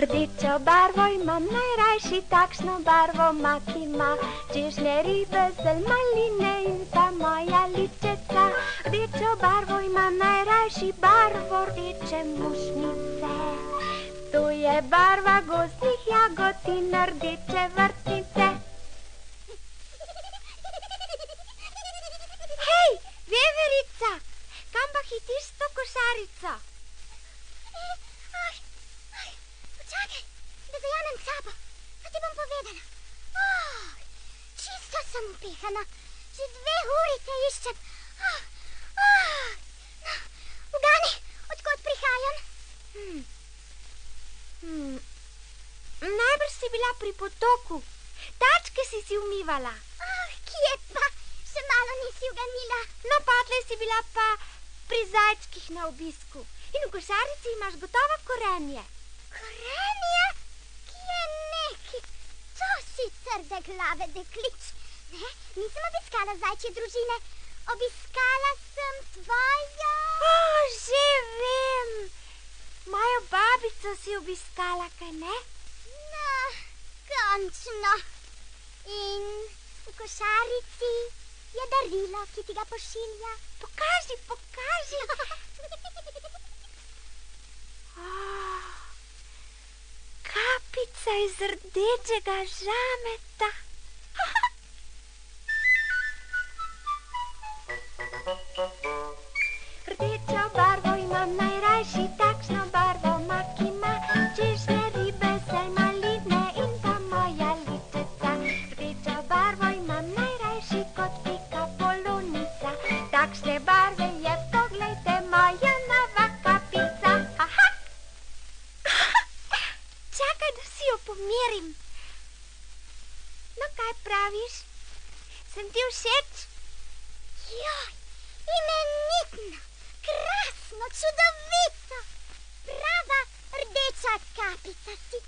Rdečo barvo imam najrajši, takšno barvo mak ima. Češnje, ribe, zel, maline in pa moja ličeca. Rdečo barvo imam najrajši, barvo rdeče mušnice. To je barva gozdnih jagod in rdeče vrtnice. Hej, veverica, kam pa hitiš s to košarico? Počakaj, da zajamem capo, pa ti bom povedala. Čisto sem upehana, že 2 uri te iščem. Ugani, odkot prihajam? Najbrž si bila pri potoku. Tačke si umivala. Kje pa? Še malo nisi uganila. No, potlej si bila pa pri zajčkih na obisku. In v košarici imaš gotovo korenje. Korenje? Kje neki? To si trde glave deklič. Ne, nisem obiskala zajčje družine. Obiskala sem tvojo... Že vem. Mojo babico si obiskala, kaj ne? No, končno. In v košarici je darilo, ki ti ga pošilja. Pokaži. Kapica iz rdečega žameta. Rdečo barvo imam najrajši, takšno barvo mak ima. Češnje, ribe, zel, maline in pa moja ličeca. Rdečo barvo imam najrajši kot pika polonica. Takšne barve je, poglejte, moja nova kapica. Čakaj, da si jo pomirim. No, kaj praviš? Sem ti všeč? Joj, imenitno, krasno, čudovito. Prava rdeča kapica si.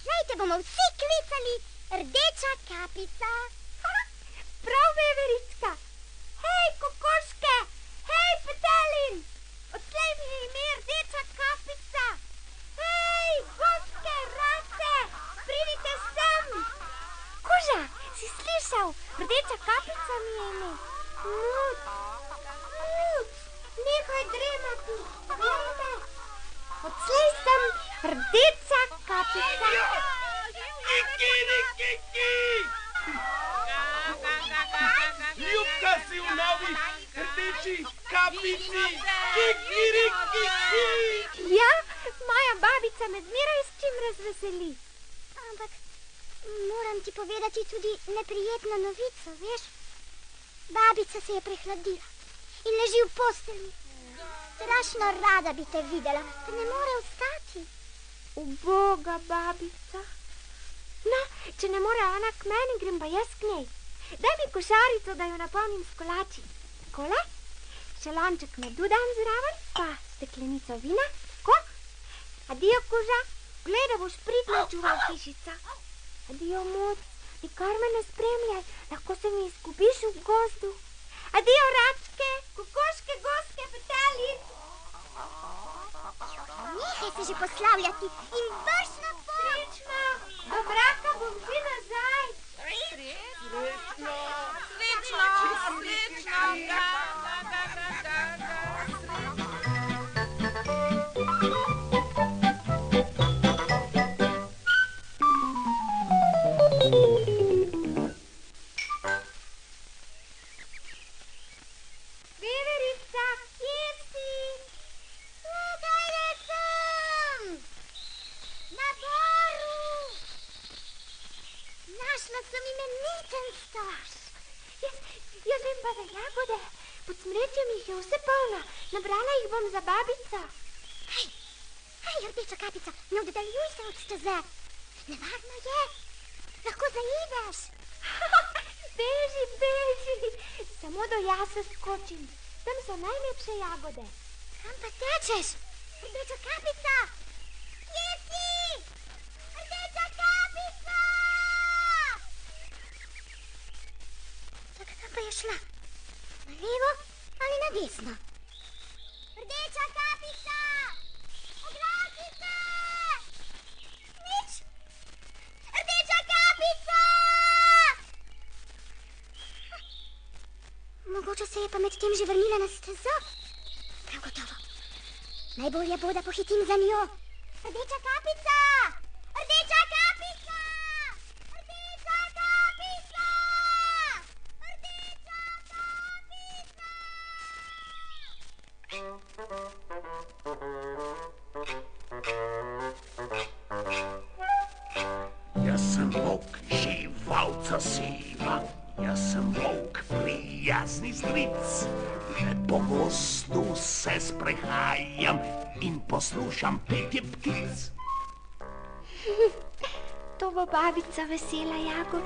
Zdaj te bomo vsi klicali rdeča kapica. Prav, vevericka. Hej, kokoške, hej, petelin. Odslej mi je ime rdeča kapica. Hej, goske, rase, pridite sem. Kuža, si slišal? Rdeča kapica mi je ime. Muc, nehaj dremati, glede. Odslej sem rdeča kapica. Kiki! Ljubka si v novi rdeči kapici. Kiki! Ja, moja babica me zmeraj s čim razveseli. Ampak moram ti povedati tudi neprijetno novico, veš? Babica se je prehladila in leži v postelji. Strašno rada bi te videla, pa ne more vstati. Uboga babica. No, če ne more ona k meni, grem pa jaz k njej. Daj mi košarico, da jo napolnim s kolači. Takole, še lonček medu dam zraven, pa steklenico vina. Tako. Adijo, kuža. Glej, da boš pridno čuval hišica. Adijo, Muc. Nikar me ne spremljaj, lahko se mi izgubiš v gozdu. Adijo, račke, kokoške, goske, peteli. Nehaj se že poslavljati in brž na pot. Srečno, do braka bom že nazaj. Veverica, kje si? Tukaj sem! Na boru! Našla sem imeniten stož. Jaz vem pa za jagode. Pod smrečjem jih je vse polno. Nabrala jih bom za babico. Hej, rdeča kapica, ne oddaljuj se od steze. Nevarno je. Lahko zaideš. Beži. Samo do jase skočim. Tam so najlepše jagode. Kam pa tečeš? Rdeča kapica! Kje si? Rdeča kapica! Čakaj, kam pa je šla? Na levo ali na desno? Rdeča kapica! Oglasi se! se je pa med tem že vrnila na stezo. Prav gotovo. Najbolje bo, da pohitim za njo. Rdeča kapica! Rdeča kapica! Rdeča kapica! Rdeča kapica! Jaz sem volk, živalca siva. Jaz sem volk, prijazni stric. Že po gozdu se sprehajam in poslušam petje ptic. To bo babica vesela, Jagod.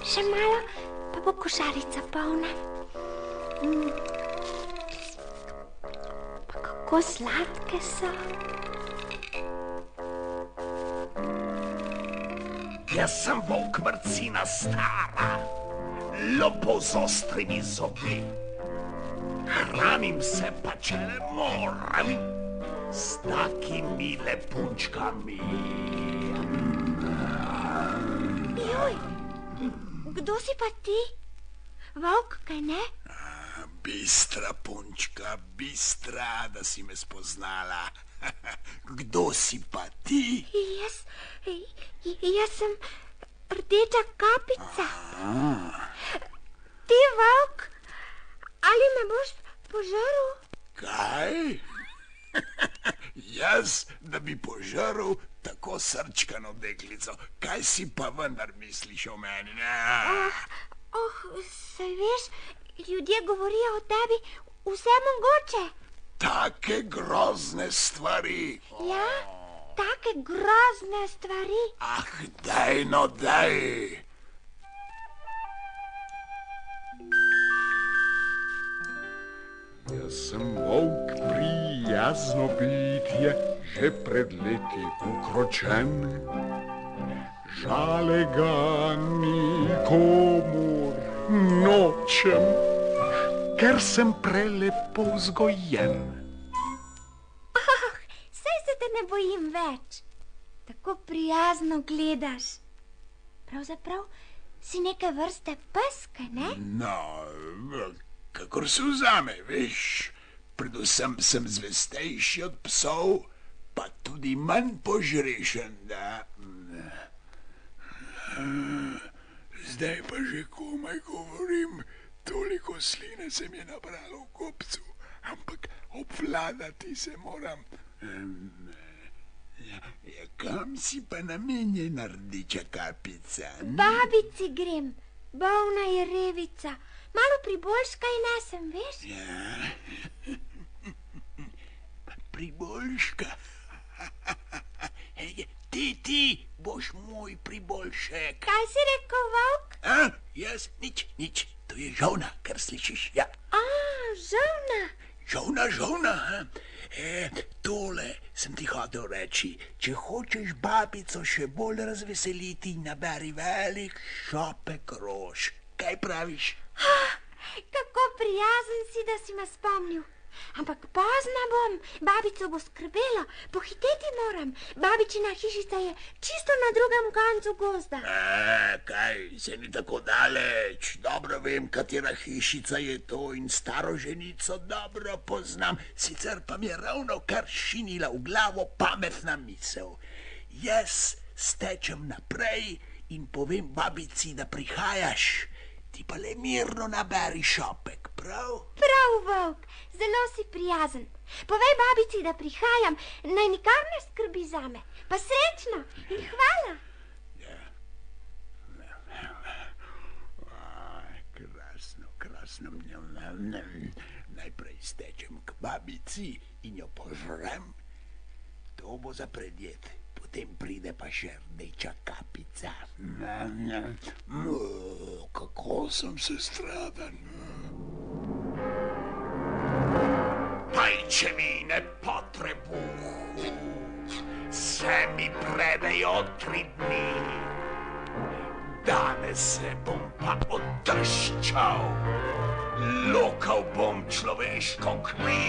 Še malo, pa bo košarica polna. Pa kako sladke so. Jaz sem volk vrcina stara, lopov z ostrimi zobi. Hranim se pa, če le moram, s takimi lepunčkami. Joj, kdo si pa ti? Volk, kaj ne? Bistra punčka, bistra, da si me spoznala. Kdo si pa ti? Jaz sem rdeča kapica. Ti, volk, ali me boš požrl? Kaj? Jaz, da bi požrl tako srčkano deklico. Kaj si pa vendar misliš o meni? Saj veš, ljudje govorijo o tebi vse mogoče. Take grozne stvari. Ja, take grozne stvari. Ah, daj, no daj. Jaz sem volk, prijazno bitje, že pred leti ukročen. Žalega nikomur nočem, ker sem prelepo vzgojen. Saj se te ne bojim več. Tako prijazno gledaš. Pravzaprav si neke vrste pes, kaj ne? No, kakor se vzame, veš. Predvsem sem zvestejši od psov, pa tudi manj požrešen, da... Zdaj pa že komaj govorim, toliko sline se mi je nabralo v kopcu, ampak obvladati se moram. Kam si pa namenjena, rdeča kapica? Babici grem, bolna je revica. Malo priboljška in nesem, veš? Ja. Priboljška? Ti boš moj priboljšek. Kaj si rekel, volk? Jaz nič. To je žolna, kar slišiš, ja. Žolna. Žolna. Tole sem ti hotel reči. Če hočeš babico še bolj razveseliti, naberi velik šopek rož. Kaj praviš? Kako prijazen si, da si me spomnil. Ampak pozna bom, babico bo skrbelo, pohiteti moram. Babičina hišica je čisto na drugem koncu gozda. Kaj, se ni tako daleč. Dobro vem, katera hišica je to in staro ženico dobro poznam. Sicer pa mi je ravno kar šinila v glavo pametna misel. Jaz stečem naprej in povem babici, da prihajaš. Ti pa le mirno naberi šopek, prav? Prav, volk, zelo si prijazen. Povej babici, da prihajam, naj nikar ne skrbi zame. Pa srečno in hvala. Ja. Krasno. Najprej stečem k babici in jo požrem. To bo za predjed. Potem pride pa še rdeča kapica. Kako sem se stradan. Pajčevine potrebuhu, se mi predejo 3 dni. Danes se bom pa odrščal, lokal bom človeško kri.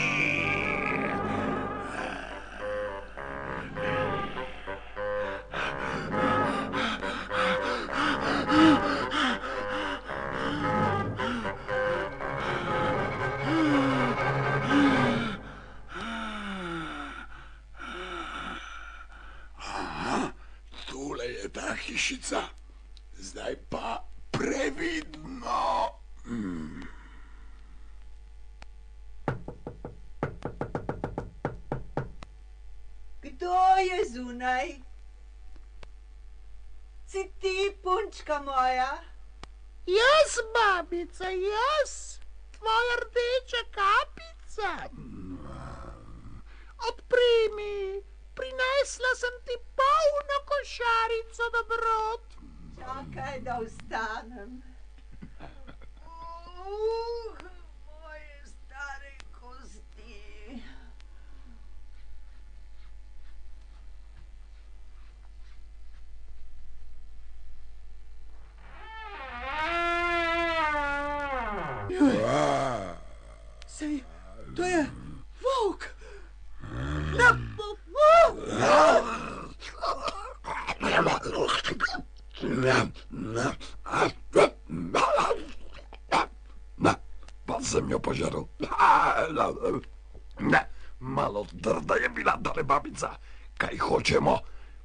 hišica. Zdaj pa previdno. Kdo je zunaj? Si ti, punčka moja? Jaz, babica, jaz. Tvoja rdeča kapica. Odprimi, prinesla sem ti polno košarico dobrot. Čakaj, da vstanem. Moje stare kosti. Sej, to je volk. Pa sem jo požrl. Malo trda je bila tale babica. Kaj hočemo?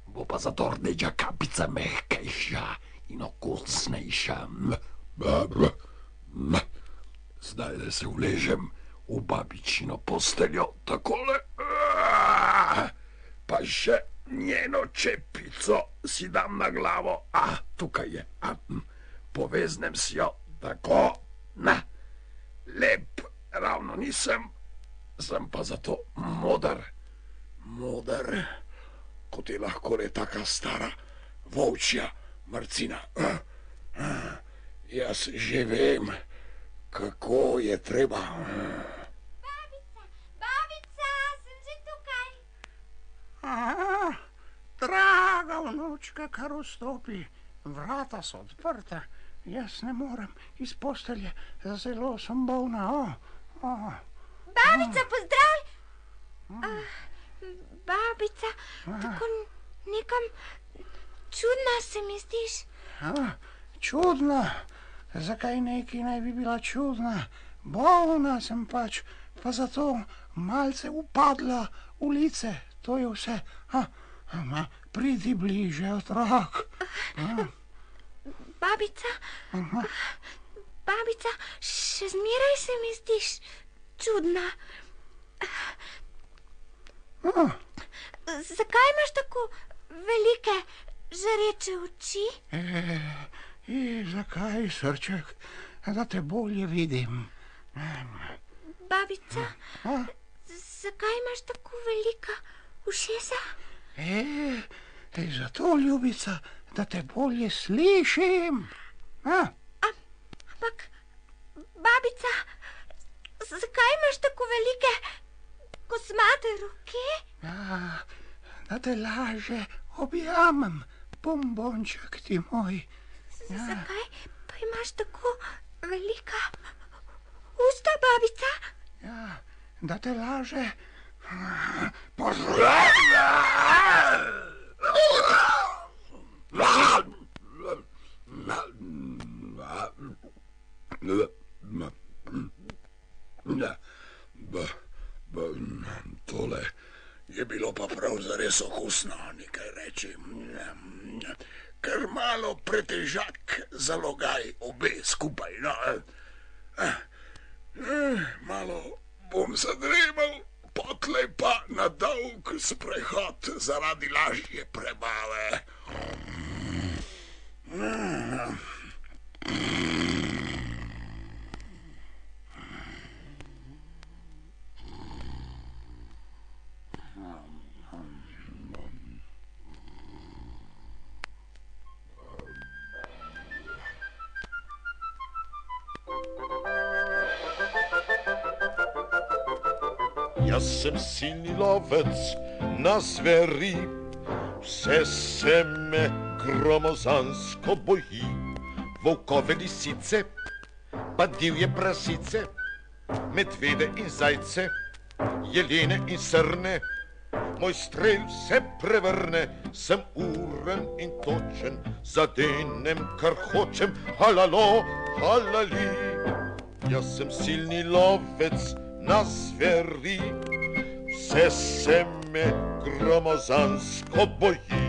Bo pa zato rdeča kapica mehkejša in okusnejša. Zdaj da se uležem v babičino posteljo, takole. Pa še njeno čepico si dam na glavo. Tukaj je. Poveznem si jo tako. Lep ravno nisem, sem pa zato moder. Moder, kot je lahko le taka stara volčja marcina. Jaz že vem, kako je treba. Babica, sem že tukaj. Draga vnučka, kar vstopi. Vrata so odprta. Jaz ne morem iz postelje, zelo sem bolna. Babica, pozdrav! Babica, tako nekam čudna se mi zdiš. Čudna? Zakaj neki naj bi bila čudna? Bolna sem pač, pa zato malce upadla v lice. To je vse. Pridi bliže, otrok. Babica, še zmeraj se mi zdiš čudna. Zakaj imaš tako velike žareče oči? Zakaj, srček? Da te bolje vidim. Babica, zakaj imaš tako velika ušesa? Zato, ljubica, da te bolje slišim. Ampak, babica, zakaj imaš tako velike kosmate roke? Da te laže objamem, bombonček ti moj. Zakaj pa imaš tako velika usta, babica? Da te laže. Tole je bilo pa prav zares okusno, nekaj reči. Kar malo pretežak zalogaj obe skupaj. Malo bom zadremal, potlej pa na dolg sprehod zaradi lažje prebave. Jaz sem silni lovec na zveri, vse se me gromozansko boji. Volkove, lisice, pa divje prasice, medvede in zajce, jelene in srne. Moj strel se prevrne, sem uren in točen, zadenem, kar hočem, halalo, halali. Jaz sem silni lovec na zveri, vse se me gromozansko boji.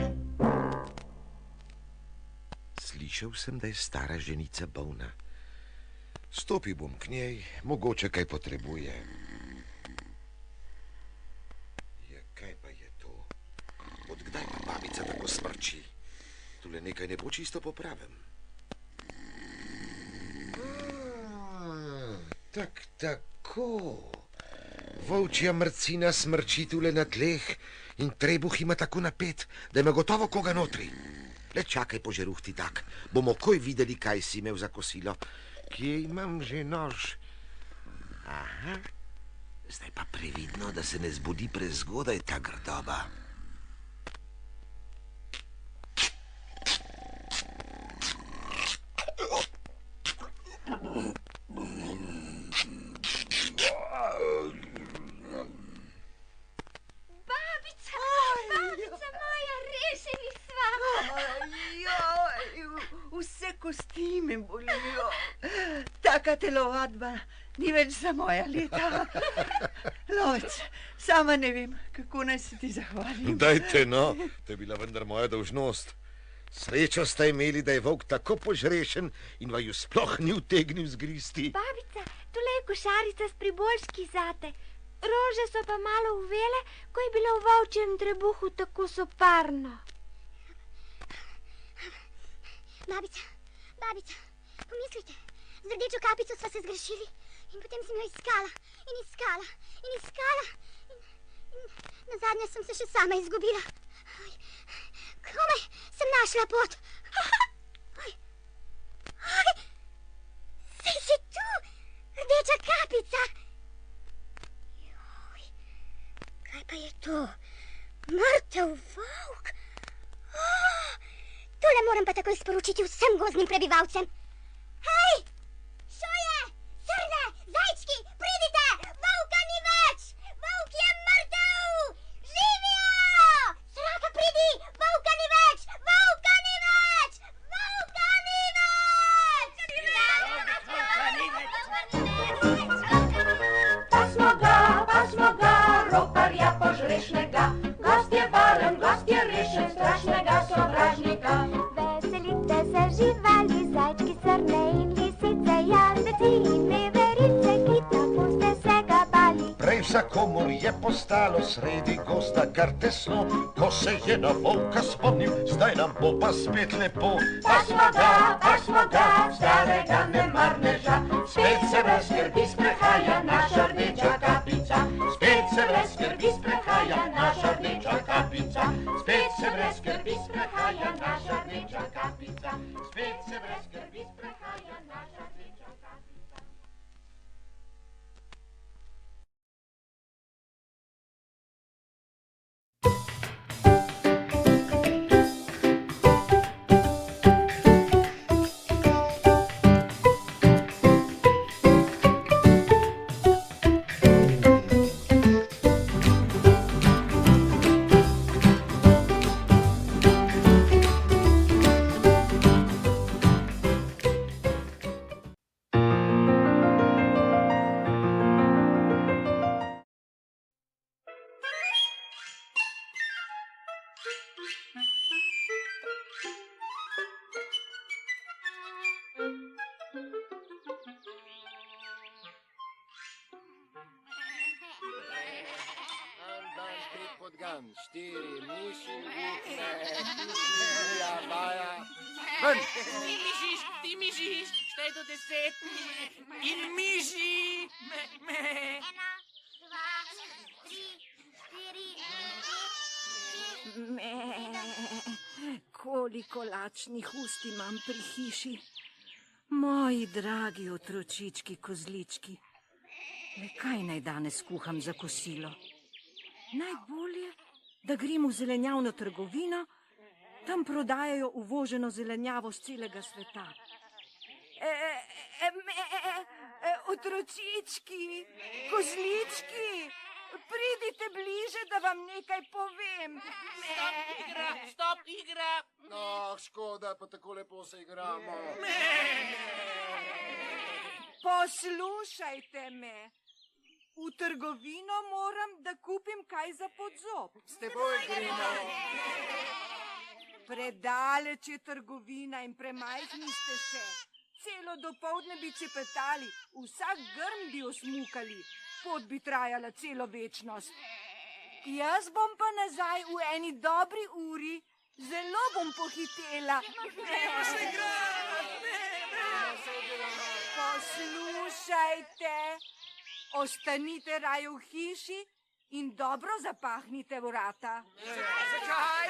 Slišal sem, da je stara ženica bolna. Stopil bom k njej, mogoče kaj potrebuje. Ja, kaj pa je to? Od kdaj pa babica tako smrči? Tule nekaj ne bo čisto po pravem. Tako. Volčja mrcina smrči tule na tleh in trebuh ima tako napet, da ima gotovo koga notri. Le čakaj, požeruhti tak, bomo koj videli, kaj si imel za kosilo. Kje imam že nož? Aha, zdaj pa previdno, da se ne zbudi prezgodaj ta grdoba. Babica moja, rešeni sva. Vse kosti me bolijo. Taka telovadba ni več za moja leta. Lovec, sama ne vem, kako naj se ti zahvalim. Dajte no, to je bila vendar moja dolžnost. Srečo ste imeli, da je volk tako požrešen in vaju sploh ni utegnil zgristi. Babica, tule je košarica s priboljški zate. Rože so pa malo uvele, ko je bilo v volčjem trebuhu tako soparno. Babica, pomislite, z rdečo kapico sva se zgrešili in potem sem jo iskala in nazadnje sem se še sama izgubila. Komaj sem našla pot. Saj si tu, rdeča kapica. Kaj pa je to? Mrtev volk? Tole moram pa takoj sporočiti vsem gozdnim prebivalcem. Hej, šoje, srne, zajčki, pridite, volka ni več, volk je mrtev, živijo! Sraka, pridi, volka ni več, volka ni več, volka ni več! Pa smo ga, roparja požrešnega, gost je varen, gost je rešen strašnega sovražnika. Veselite se živali, zajčki, srne in lisice, jazdeci in veverice, ki tako ste se ga bali. Prej vsakomur je postalo sredi gozda kar tesno, ko se je na volka spomnil, zdaj nam bo pa spet lepo. Pa smo ga, starega nemarneža, spet se brez skrbi sprehaja naša rdeča kapica. Spet se brez skrbi sprehaja naša rdeča kapica. Spet se brez skrbi sprehaja naša rdeča kapica. Spet se brez skrbi sprehaja naša rdeča kapica. Podgan, 4, miši, vikne, mišija, vaja. Ven! Ti mišiš, štaj do 10. In miši! 1, 2, 3, 4, Koliko lačnih ust imam pri hiši. Moji dragi otročički kozlički. Le kaj naj danes kuham za kosilo? Najbolje, da grem v zelenjavno trgovino, tam prodajajo uvoženo zelenjavo z celega sveta. Otročički, kozlički, pridite bliže, da vam nekaj povem. Stop igra. No, škoda, pa tako lepo se igramo. Poslušajte me. V trgovino moram, da kupim kaj za podzob. S teboj gremo. Predaleč je trgovina in premajhni ste še. Celo dopoldne bi čepetali, vsak grm bi osmukali, pot bi trajala celo večnost. Jaz bom pa nazaj v eni dobri uri, zelo bom pohitela. Poslušajte, ostanite raje v hiši in dobro zapahnite vrata. Zakaj?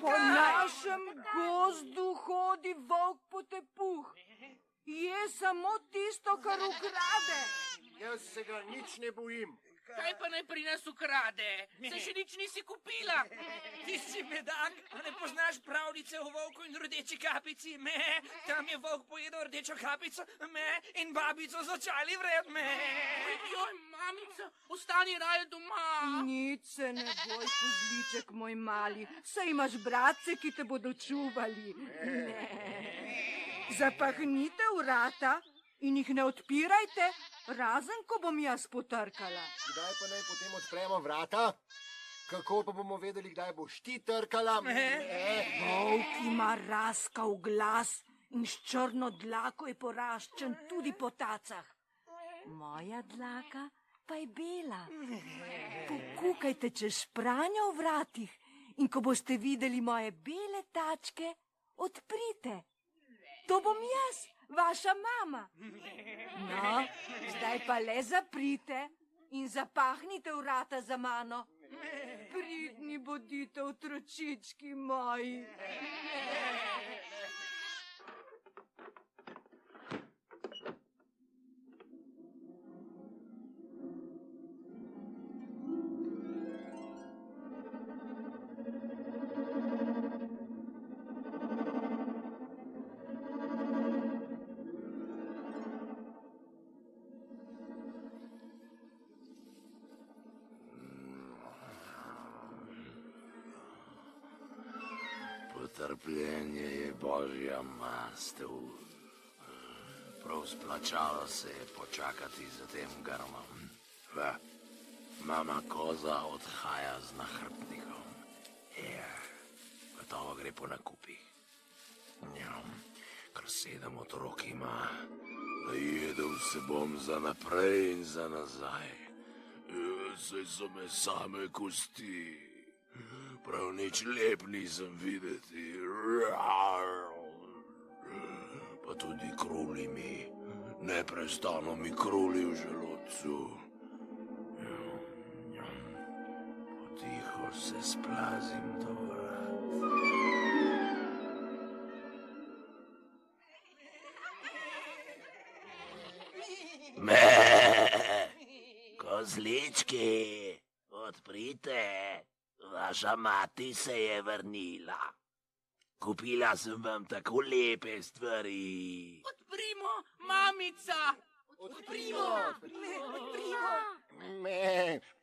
Po našem gozdu hodi volk po tepuh. Je samo tisto, kar ukrade. Jaz se ga nič ne bojim. Kaj pa naj pri nas ukrade? Se še nič nisi kupila. Ti si bedak, a ne poznaš pravljice o volku in rdeči kapici? Tam je volk pojedel rdečo kapico, in babico začali vred, Joj, mamica, ostani raje doma. Nič se ne boj, kozliček moj mali, saj imaš bratce, ki te bodo čuvali. Zapahnite vrata in jih ne odpirajte, razen ko bom jaz potrkala. Kdaj pa naj potem odpremo vrata? Kako pa bomo vedeli, kdaj boš ti trkala? Volk ima raskav glas in s črno dlako je poraščen tudi po tacah. Moja dlaka pa je bela. Pokukajte čez špranja v vratih in ko boste videli moje bele tačke, odprite. To bom jaz, vaša mama. No, zdaj pa le zaprite in zapahnite vrata za mano. Pridni bodite, otročički moji. Potrpljenje je božja mastev. Prav splačalo se je počakati za tem grmom. Mama koza odhaja z nahrbtnikom. Gotovo gre po nakupih. Kar 7 otrok ima, najedel se bom za naprej in za nazaj. Saj so me same kosti. Prav nič lep nisem videti. Pa tudi kruli mi, neprestano mi kruli v želodcu. Potiho se splazim do vrat. Kozlički, odprite. Vaša mati se je vrnila. Kupila sem vam tako lepe stvari. Odprimo, mamica. Odprimo.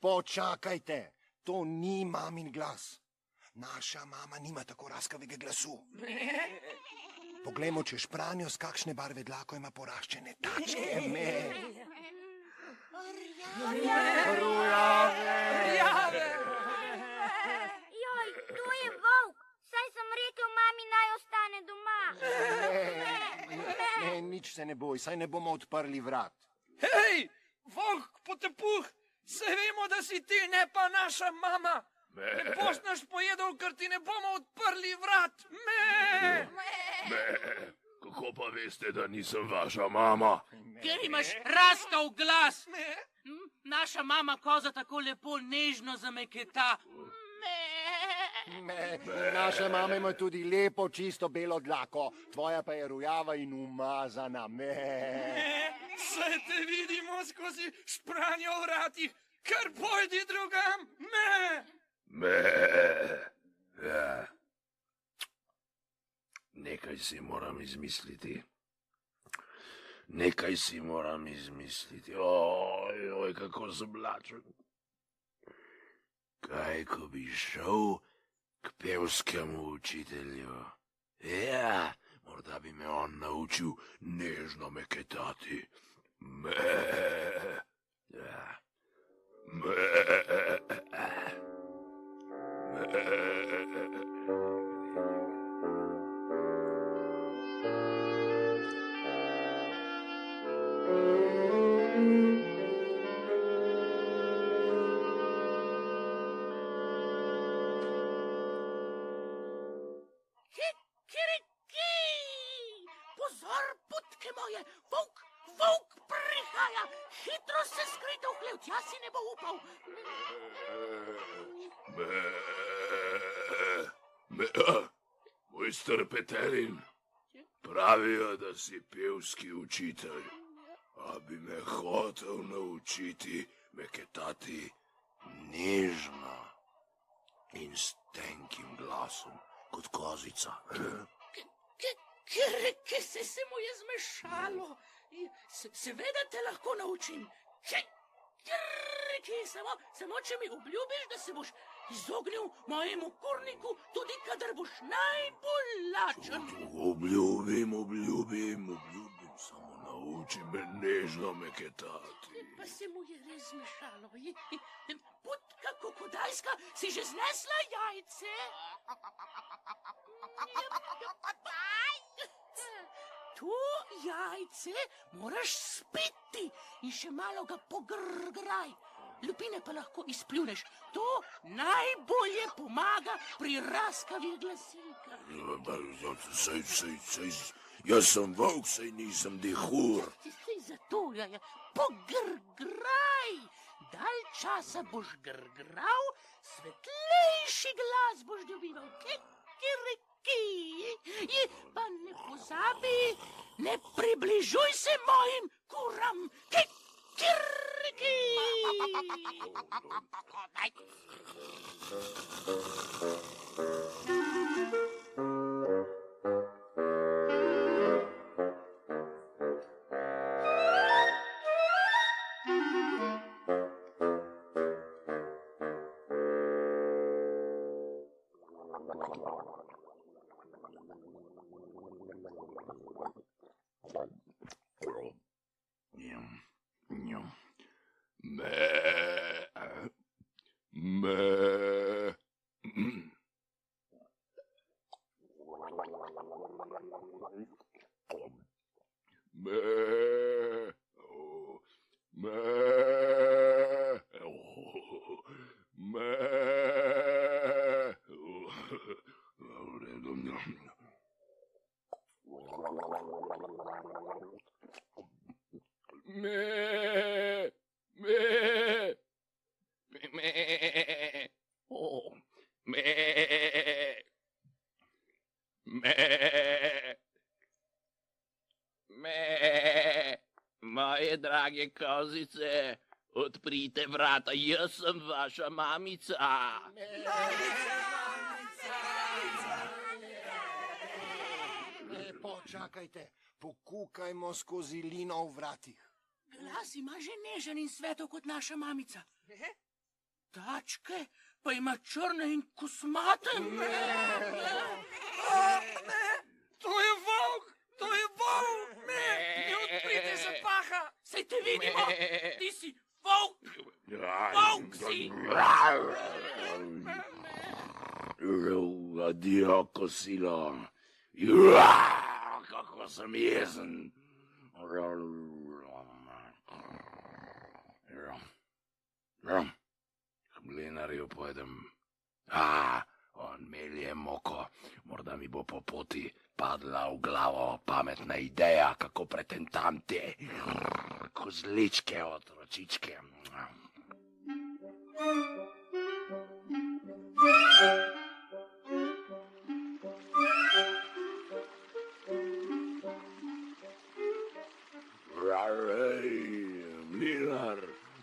Počakajte. To ni mamin glas. Naša mama nima tako raskavega glasu. Poglejmo, če špranjo, z kakšne barve dlako ima poraščene tačke. Rjave. Joj, to je volk. Saj sem rekel mami, naj ostane doma. Ne, nič se ne boj, saj ne bomo odprli vrat. Hej, volk potepuh, se vemo, da si ti, ne pa naša mama. Ne boš naš pojedel, ker ti ne bomo odprli vrat. Kako pa veste, da nisem vaša mama? Ker imaš raskav glas. Naša mama koza tako lepo nežno zameketa. Naša mama ima tudi lepo, čisto belo dlako, tvoja pa je rujava in umazana. Saj te vidimo skozi špranje v vratih, kar pojdi drugam. Nekaj si moram izmisliti. Oj, kako sem lačen. Kaj, ko bi šel k pevskemu učitelju? Morda bi me on naučil nežno meketati. upal. Mojster Petelin, pravijo, da si pevski učitelj, a bi me hotel naučiti meketati nežno in s tenkim glasom kot kozica. Kje se mu je zmešalo? Seveda te lahko naučim. Samo če mi obljubiš, da se boš izognil mojemu kurniku, tudi kadar boš najbolj lačen. Obljubim, samo nauči me nežno meketati. Pa se mu je res zmešalo. Putka kokodajska, si že znesla jajce? To jajce moraš spiti in še malo ga pogrgraj. Lupine pa lahko izpljuneš. To najbolje pomaga pri raskavih glasilkah. Jaz sem volk, saj nisem dihur. Sej zato, pogrgraj. Dalj časa boš grgral, svetlejši glas boš dobival. Pa ne pozabi, ne približuj se mojim kuram. Moje drage kozice, odprite vrata, jaz sem vaša mamica. Počakajte, pokukajmo skozi lino v vratih. Glas ima že nežen in svetov kot naša mamica. Tačke pa ima črne in kosmate. To je volk! To je volk! Ne odprite zapaha! Sej te vidimo, ti si volk! Volk si! Adio, kosilo. Kako sem jezen. K mlinarju pojdem. On melje moko. Morda mi bo po poti padla v glavo pametna ideja, kako pretentam te kozličke, otročičke.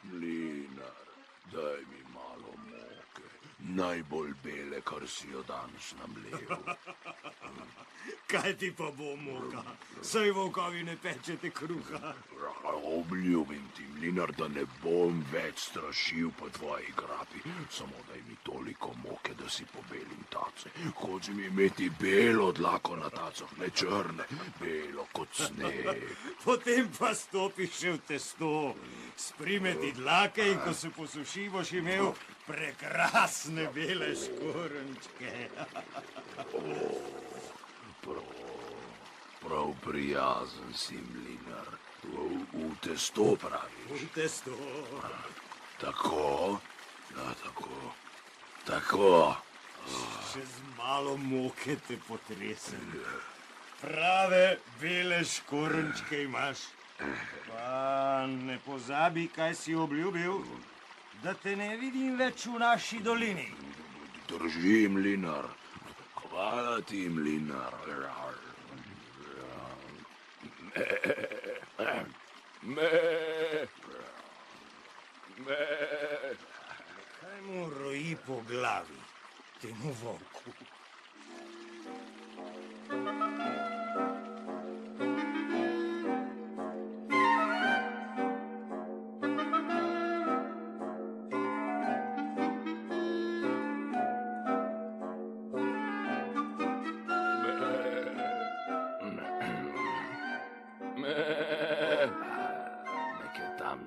Mlinar, daj mi malo moke, najbolj bele, kar si jo danes namleval. Kaj ti pa bo moka? Saj volkovi ne pečete kruha. Obljubim ti, Mlinar, da ne bom več strašil po tvoji grapi. Samo daj mi toliko moke, da si pobelim tace. Hočem imeti belo dlako na tacah, ne črne, belo kot sneg. Potem pa stopiš še v testo. Sprime ti dlake in ko se posuši, boš imel prekrasne bele škorenčke. Prav prijazen si, Mlinar. V testo praviš? V testo. Tako? Ja, tako. Še z malo moke te potresem. Prave bele škorenčke imaš. Pa ne pozabi, kaj si obljubil. da te ne vidim več v naši dolini. Drži, mlinar. Hvala ti, mlinar. Kaj mu roji po glavi, temu volku?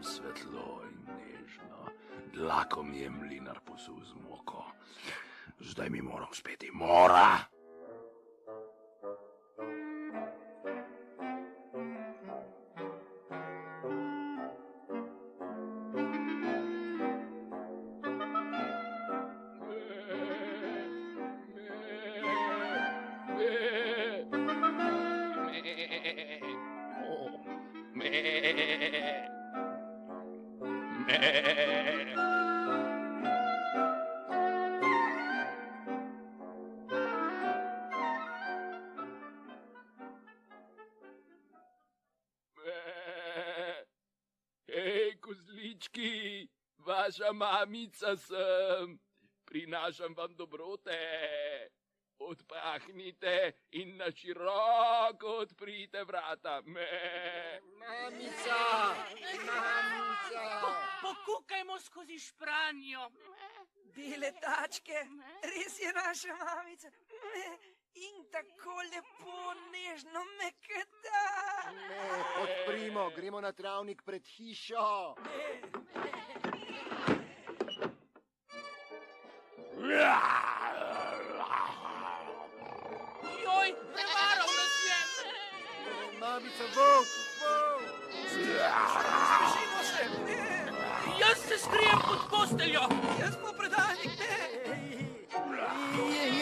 Svetlo in nežno, dlako mi je mlinar posul z moko. Zdaj mi mora uspeti. Mora! Hej, kozlički, vaša mamica sem. Prinašam vam dobrote. Odpahnite in na široko odprite vrata. Mamica! Mamica! Pokukajmo skozi špranjo. Bele tačke, res je naša mamica. In tako lepo, nežno meketa. Odprimo, gremo na travnik pred hišo. Joj, prevaral nas je. Mamica, volk, volk. Spešimo se. Jaz se skrijem pod posteljo. Jaz po predalnik,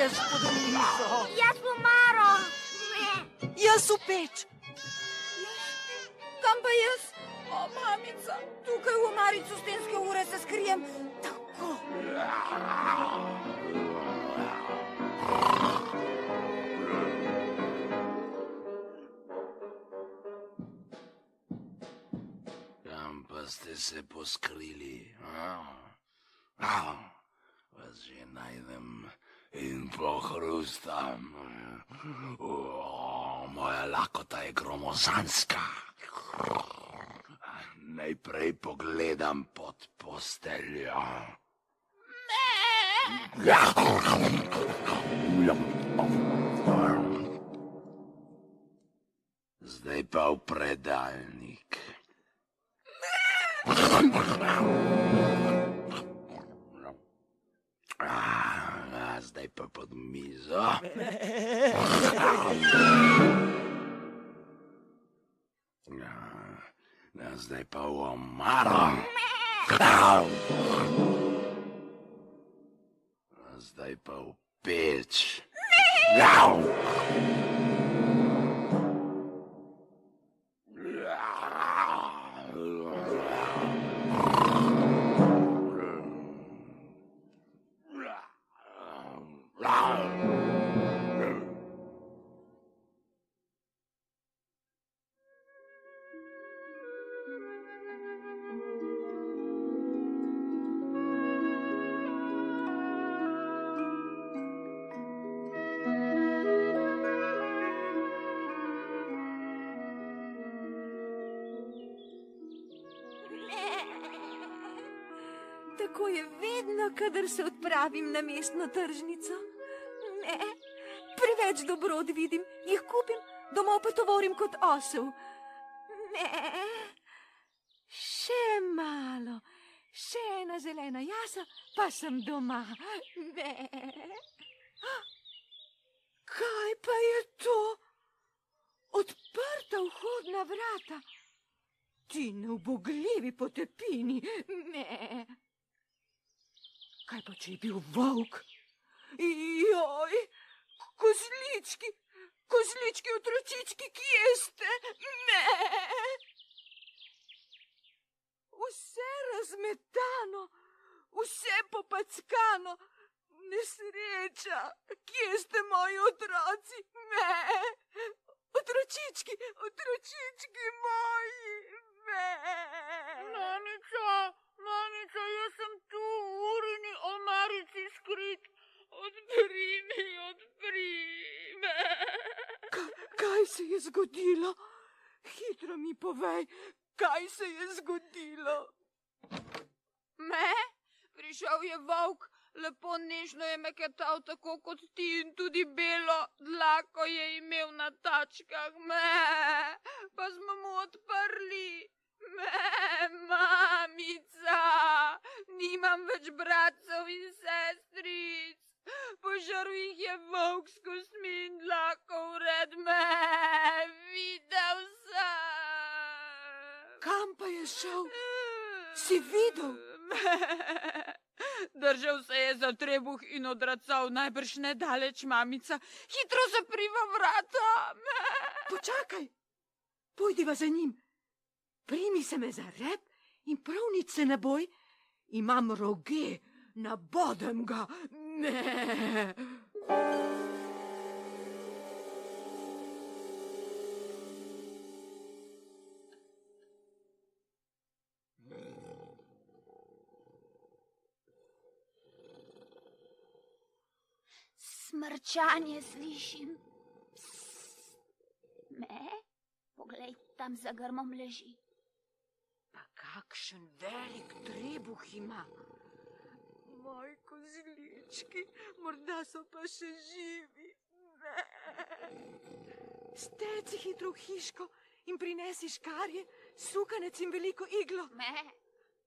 Jaz pod mizo. Jaz v omaro. Jaz v peč. Kam pa jaz? O, mamica, tukaj v omaricu stenske ure se skrijem. Tako. Kam pa ste se poskrili? Vas že najdem in pohrustam. Moja lakota je gromozanska. Najprej pogledam pod posteljo. Zdaj pa v predalnik. Zdaj pa pod mizo. Zdaj pa v omaro. Zdaj pa v peč. Tako je vedno, kadar se odpravim na mestno tržnico. Ne, preveč dobrod vidim, jih kupim, domov pa tovorim kot osel. Ne, še malo, še ena zelena jasa, pa sem doma. Ne. Kaj pa je to? Odprta vhodna vrata. Ti neubogljivi potepini. Ne. Kaj pa, če je bil volk? Joj, kozlički, otročički, kje ste? Ne! Vse razmetano, vse popackano. Nesreča, kje ste moji otroci? Me, otročički moji, me. Manica, jaz sem tu v urini omarici skrit. Odpri me. Kaj se je zgodilo? Hitro mi povej, kaj se je zgodilo? Me? Prišel je volk, lepo nežno je meketal, tako kot ti, in tudi belo dlako je imel na tačkah. Me, pa smo mu odprli. Me, mamica, nimam več bratcev in sestric. Požrl jih je volk s kostmi in dlako vred. Me, videl sem. Kam pa je šel? Si videl? Držal se je za trebuh in odracal, najbrž nedaleč, mamica. Hitro zapriva vrata. Počakaj, pojdiva za njim. Primi se me za rep in prav nič se ne boj. Imam roge, nabodem ga. Ne. Smrčanje slišim. Me, poglej, tam za grmom leži. Pa kakšen velik trebuh ima. Moji kozlički, morda so pa še živi. Ne. Steci hitro v hiško in prinesi škarje, sukanec in veliko iglo. Me.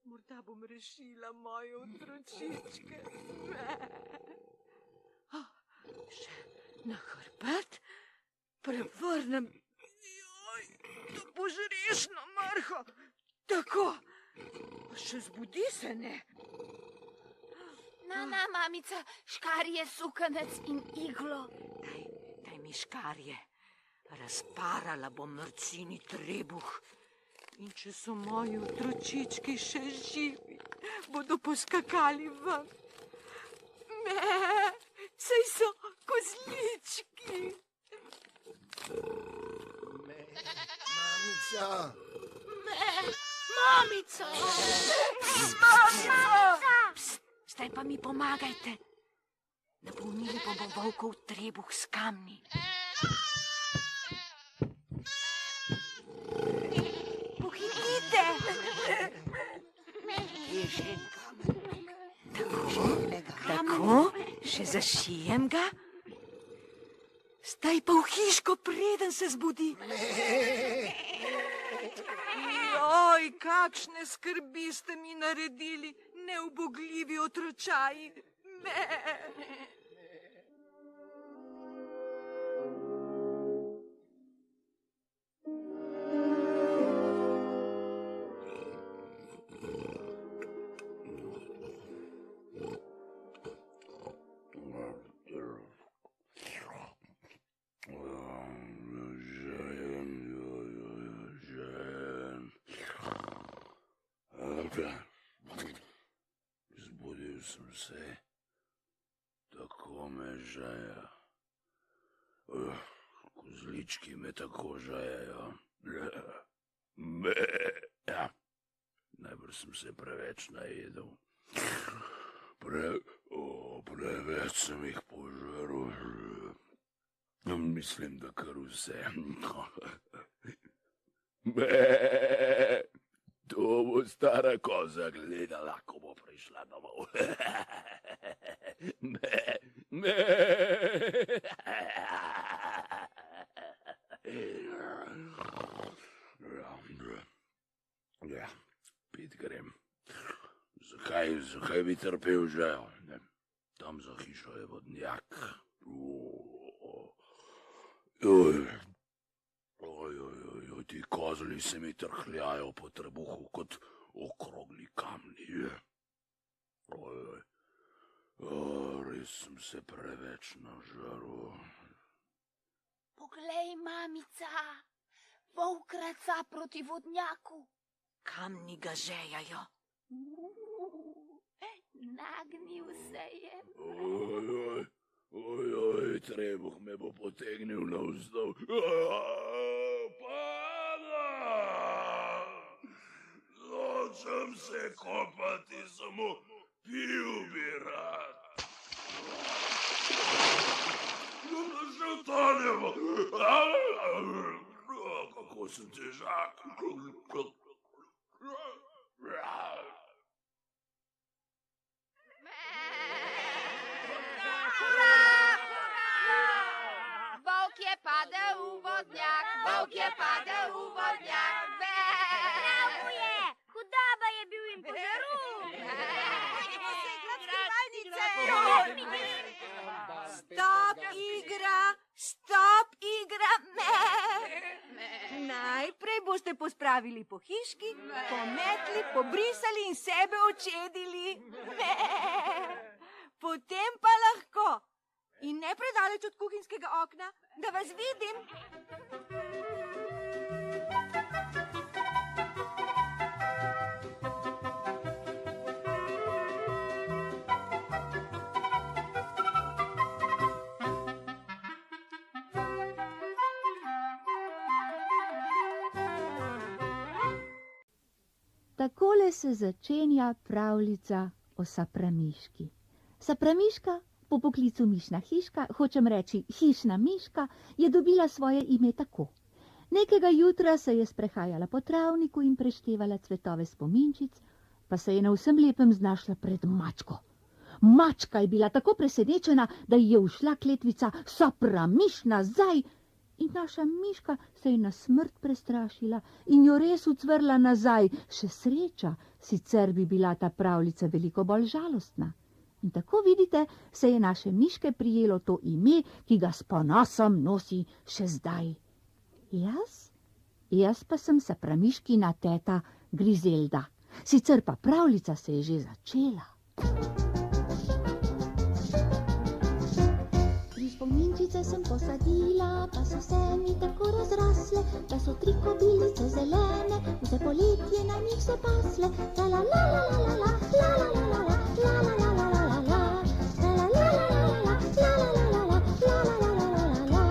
Morda bom rešila moje otročičke. Me. Še na hrbet, prevrnem. Joj, da boš rešno, Marho. Tako, pa še zbudi se, ne? Na, mamica, škarje, sukanec in iglo. Daj mi škarje. Razparala bom mrcini trebuh. In če so moji otročički še živi, bodo poskakali ven. Me, saj so kozlički. Mamica. Mamica. Pst, zdaj pa mi pomagajte. Napolnili bomo volkov trebuh s kamni. Pohitite. Je že tako, še zašijem ga. Zdaj pa v hiško, preden se zbudi. Joj, kakšne skrbi ste mi naredili, neubogljivi otročaji. Zbudil sem se, tako me žeja. Kozlički me tako žejajo. Ja, najbrž sem se preveč najedel. Preveč sem jih požrl. Mislim, da kar vse. To bo stara koza gledala, ko bo prišla domov. Ja, pit grem. Zakaj bi trpel žejo? Tam za hišo je vodnjak. Ti kozli se mi trhljajo po trebuhu kot okrogli kamni. Res sem se preveč nažrl. Poglej, mamica, volk raca proti vodnjaku. Kamni ga žejajo. nagnil se je. Oj, trebuh me bo potegnil navzdol. Pada! Nočem se kopati, samo pil bi rad. Že utonemo. Kako sem težak. Volk je padel v vodnjak, volk je padel v vodnjak. Prav je, hudoba je bil in požarul. Stop igra, Najprej boste pospravili po hiški, pometli, pobrisali in sebe očedili. Potem pa lahko. In ne predaleč od kuhinjskega okna, da vas vidim. Takole se začenja pravljica o Sapramiški. Sapramiška, po poklicu Mišna hiška, hočem reči hišna miška, je dobila svoje ime tako. Nekega jutra se je sprehajala po travniku in preštevala cvetove spominčic, pa se je na vsem lepem znašla pred mačko. Mačka je bila tako presenečena, da ji je ušla kletvica Sapramiš nazaj, in naša miška se je na smrt prestrašila in jo res ucvrla nazaj. Še sreča, sicer bi bila ta pravljica veliko bolj žalostna. In tako vidite, se je naše miške prijelo to ime, ki ga s ponosom nosi še zdaj. Jaz pa sem Sapramiškina teta Grizelda. Sicer pa pravljica se je že začela. Spominčice sem posadila, pa so se mi tako razrasle, da so 3 kobilice zelene, vse poletje na njih se pasle. La la la la la la, la la la la la, la la la la la la, la la la la la, la la la la la, la la la la la.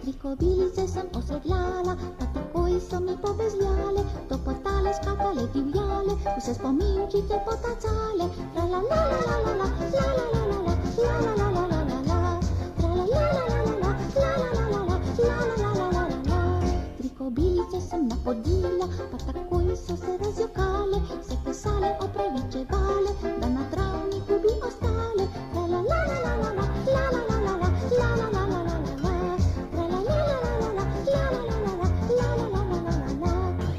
3 kobilice sem osedlala, pa takoj so mi pobezljale, topotale, skakale, divjale, vse spominčice potacale. La la la la la la, la la la la la, la la la la la. Kobilice sem napodila, pa takoj so se razjokale, se pesale, opravičevale, da na travniku bi ostale. La la la la la la, la la la la la, la la la la la la, la la la la la la, la la la la la, la la la la la la.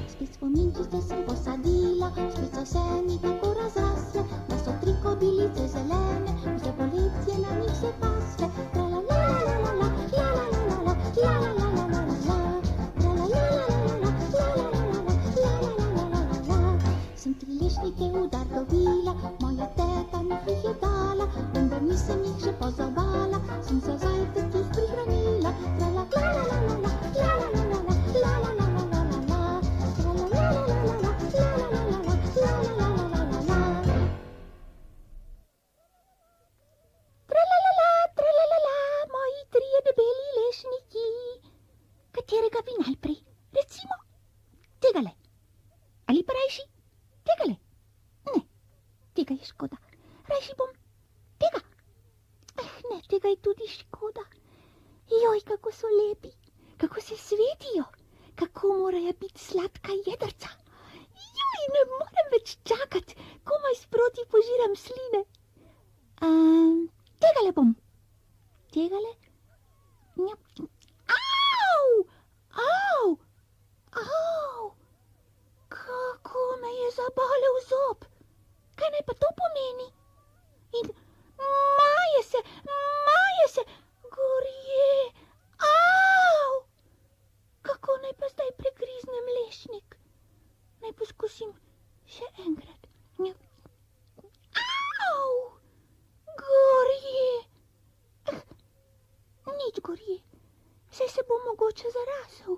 Spet spominčice sem posadila, spet so se mi tako razrasle, da so 3 kobilice zelene, vse poletje na njih se pasle. La la la la la la, la la la la la, la la la la la la. Sem 3 lešnike v dar dobila, moja teta mi jih je dala, vendar nisem jih še pozabala, sem se zajtrk jih prihranila. La la la la la la, la la la la la, la la la la la la, la la la la la la, la la la la la, la la la la la la. Tralalala, moji 3 debeli lešniki. Katerega bi najprej? Recimo tegale. Ali pa rajši tegale? Ne, tega je škoda. Rajši bom tega. Ne, tega je tudi škoda. Joj, kako so lepi, kako se svetijo, kako morajo biti sladka jedrca. Joj, ne morem več čakati, komaj sproti požiram sline. Tegale bom. Tegale? Au! Au! Au! Kako me je zabolel zob. Kaj naj pa to pomeni? In maje se, gorje. Au! Kako naj pa zdaj pregriznem lešnik? Naj poskusim še enkrat. Au! Gorje. Nič gorje. Saj se bo mogoče zarasel.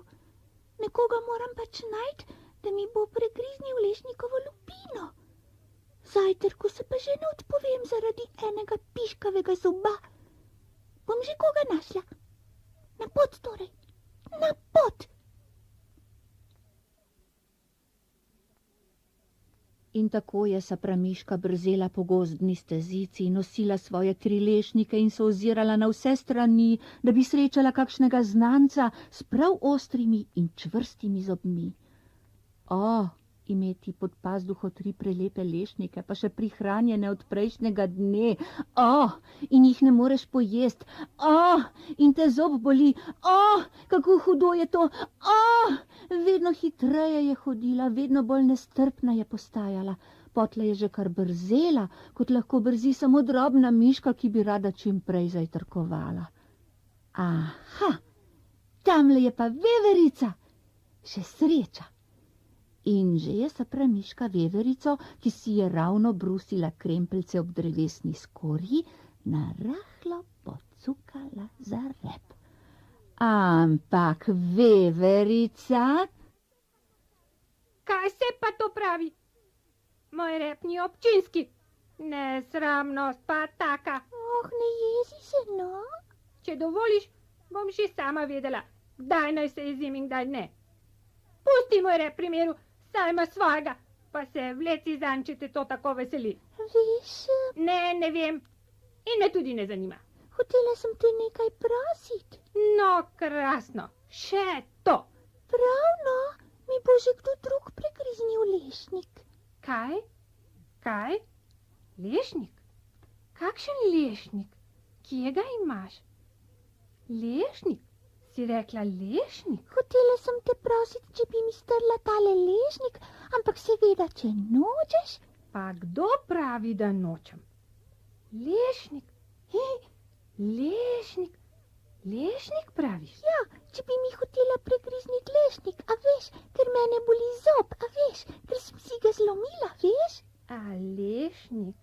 Nekoga moram pač najti, da mi bo pregriznil lešnikovo lupino. zajtrku se pa že ne odpovem zaradi enega piškavega zoba. Bom že koga našla. Na pot torej. Na pot. In tako je Sapramiška brzela po gozdni stezici, nosila svoje 3 lešnike in se ozirala na vse strani, da bi srečala kakšnega znanca s prav ostrimi in čvrstimi zobmi. O, imeti pod pazduho 3 prelepe lešnike, pa še prihranjene od prejšnjega dne. O, in jih ne moreš pojest. O, in te zob boli. O, kako hudo je to. O, vedno hitreje je hodila, vedno bolj nestrpna je postajala. Potle je že kar brzela, kot lahko brzi samo drobna miška, ki bi rada čim prej zajtrkovala. Aha, tamle je pa veverica. Še sreča. In že je Sapramiška veverico, ki si je ravno brusila krempeljce ob drevesni skorji, narahlo pocukala za rep. Ampak veverica... Kaj se pa to pravi? Moj rep ni občinski. Nesramnost pa taka. Oh, ne jezi se, no? Če dovoliš, bom že sama vedela, kdaj naj se jezim in kdaj ne. Pusti moj rep primeru, saj ima svojega, pa se vleci zanj, če te to tako veseli. Veš? Ne vem. In me tudi ne zanima. Hotela sem te nekaj prosit. No, krasno. Še to. Pravno, mi bo že kdo drug pregriznil lešnik. Kaj? Kaj? Lešnik? Kakšen lešnik? Kje ga imaš? Lešnik? Si rekla lešnik? Hotela sem te prositi, če bi mi strla tale lešnik, ampak seveda, če nočeš. Pa kdo pravi, da nočem? Lešnik? Lešnik? Lešnik praviš? Ja, če bi mi hotela pregrizniti lešnik, a veš, ker mene boli zob, a veš, ker sem si ga zlomila, veš? A lešnik?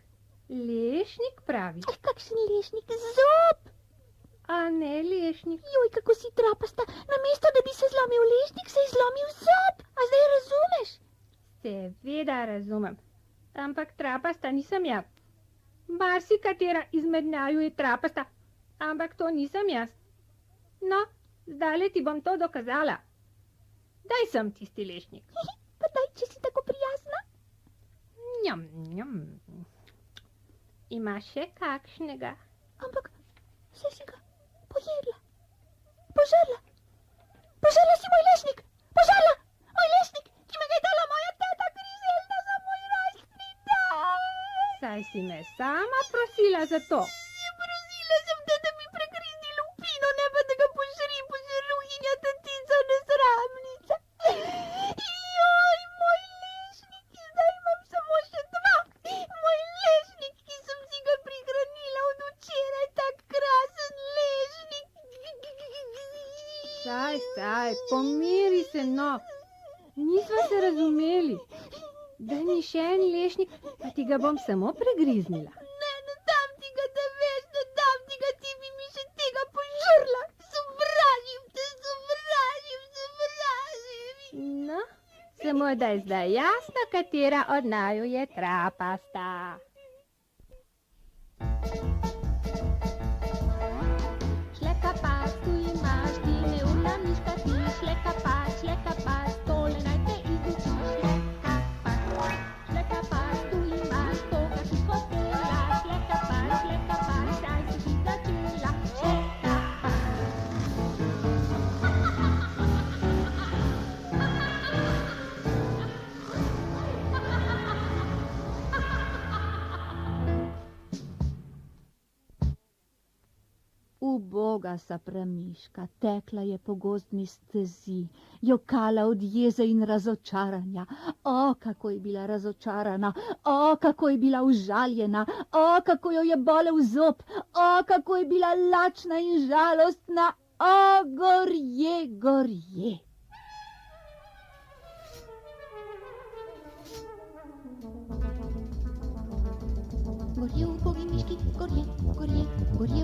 Lešnik praviš? Kakšen lešnik? Zob! A ne lešnik? Joj, kako si trapasta. Namesto, da bi se zlomil lešnik, se je zlomil zob. A zdaj razumeš? Seveda razumem. Ampak trapasta nisem jaz. Marsikatera izmed njaju je trapasta, ampak to nisem jaz. No, zdajle ti bom to dokazala. Daj sem tisti lešnik. Pa daj, če si tako prijazna. Njam, njam. Ima še kakšnega? Ampak, saj si ga pojedla. Požrla. Požrla si moj lešnik. Požrla. Moj lešnik, ki me ga je dala moja teta Grizelda za moj rojstni dan. Saj si me sama prosila za to. Prosila sem te, da mi pregrizni lupino, ne pa da ga požri požruhinja tatica nesramnica. Joj, moj lešnik, zdaj imam samo še 2. Moj lešnik, ki sem si ga prihranila od včeraj, tak krasen lešnik. Saj, pomiri se, no. Nisva se razumeli. Daj mi še en lešnik, pa ti ga bom samo pregriznila. Ne dam ti ga, da veš, ne dam ti ga, ti bi mi še tega požrla. Sovražim te, sovražim. No, samo da je zdaj jasno, katera od naju je trapasta. Šleka pas, tu imaš, ti ne urlamiška ti, šleka pas, tole naj te izuči. Šleka pas, tu imaš, toga si hotela, šleka pas, daj si ti začela, šleka Uboga Sapramiška, tekla je po gozdni stezi, jokala od jeze in razočaranja. O, kako je bila razočarana, o, kako je bila užaljena, o, kako jo je bolel zob, o, kako je bila lačna in žalostna, o, gorje. Gorje, ubogi miški, gorje,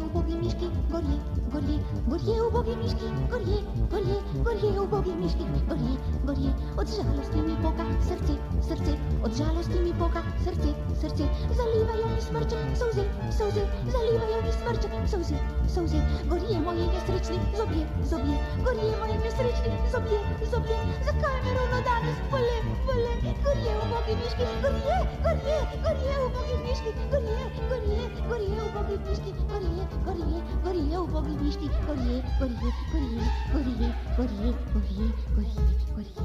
ubogi miški, gorje, gorje, gorje, ubogi miški, gorje, gorje, gorje, ubogi miški, gorje, gorje, od žalosti mi poka srce, srce, od žalosti mi poka srce, srce, zalivajo mi smrček, solze, solze, zalivajo mi smrček, solze, solze, gorje moji nesrečni zobje, zobje, gorje moji nesrečni zobje, zobje, zakaj me ravno danes bole, bole, gorje, ubogi miški, gorje, gorje, gorje, ubogi miški, gorje, gorje, gorje, ubogi miški, gorje, gorje, gorje, ubogi miški, gorje, gorje, gorje, gorje, gorje, gorje, gorje, gorje, gorje.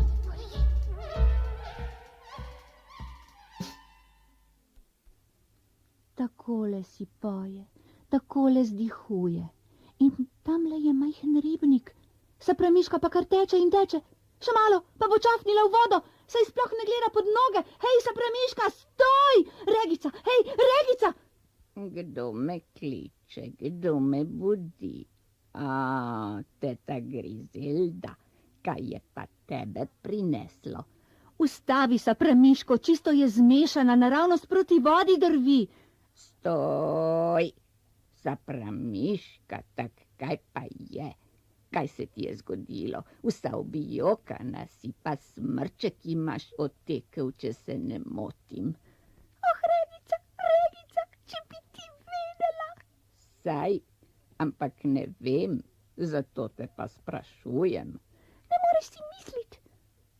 Takole si poje, takole zdihuje. In tamle je majhen ribnik. Sapramiška pa kar teče in teče. Še malo, pa bo čafnila v vodo, saj sploh ne gleda pod noge. Hej, Sapramiška, stoj! Regica, hej, Regica! Kdo me kliče, kdo me budi? A, teta Grizelda, kaj je pa tebe prineslo? Ustavi, Sapramiško, čisto je zmešana, naravnost proti vodi drvi. Stoj, Sapramiška, tak kaj pa je? Kaj se ti je zgodilo? Vsa objokana si, pa smrček imaš otekel, če se ne motim. Oh, Regica, Regica, če bi ti vedela. Saj, ampak ne vem, zato te pa sprašujem. Ne moreš si misliti.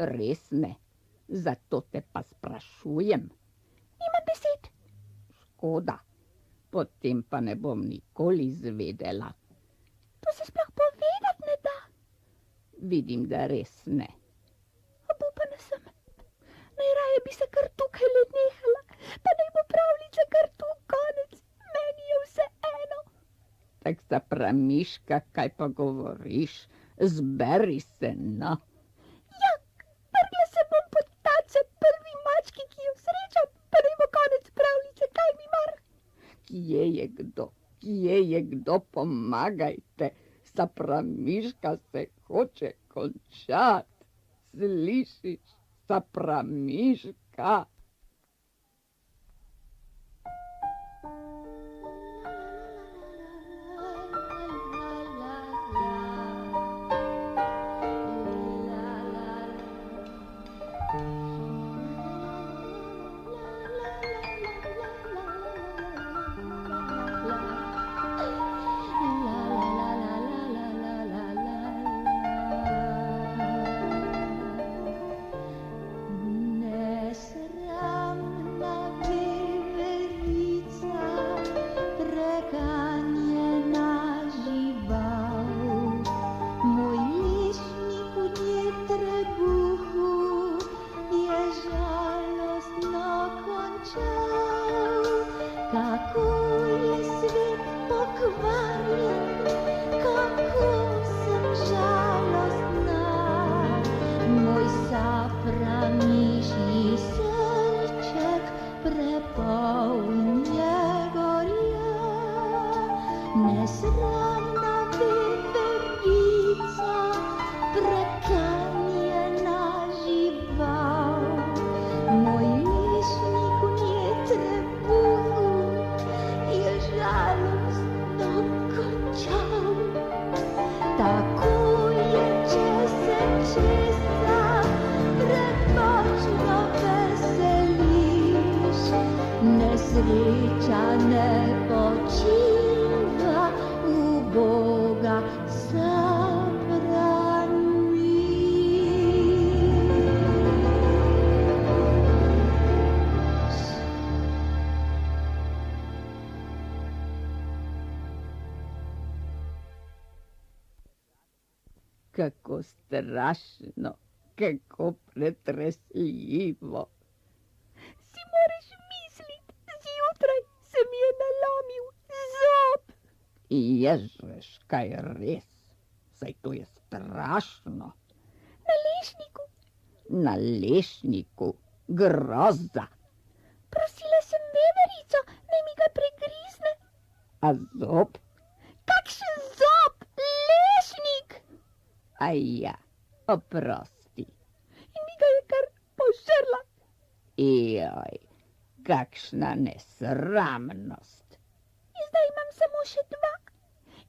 Res ne, zato te pa sprašujem. Nimam besed. Škoda, potem pa ne bom nikoli izvedela. To se sploh povedat ne da. Vidim, da res ne. Obupana sem. Najraje bi se kar tukaj le nehala, pa naj bo pravljica kar tu konec. Meni je vse eno. Tak Sapramiška, kaj pa govoriš? Zberi se, no. Ja, prla se bom pod tace prvi mački, ki jo srečam, pa naj bo konec pravljice, kaj mi mar. Kje je kdo? Kje je kdo? Pomagajte. Sapramiška se hoče končati. Slišiš, Sapramiška? Nesreča ne počiva, uboga Sapramiš. Kako strašno, kako pretresljivo. Si moraš misliti, zjutraj se mi je nalomil zob. Ježeš, kaj res? Saj to je strašno. Na lešniku. Na lešniku? Groza. Prosila sem veverico, naj mi ga pregrizne. A zob? Kakšen zob? Lešnik! Aja, oprosti. In mi ga je kar požrla. Joj, kakšna nesramnost. In zdaj imam samo še 2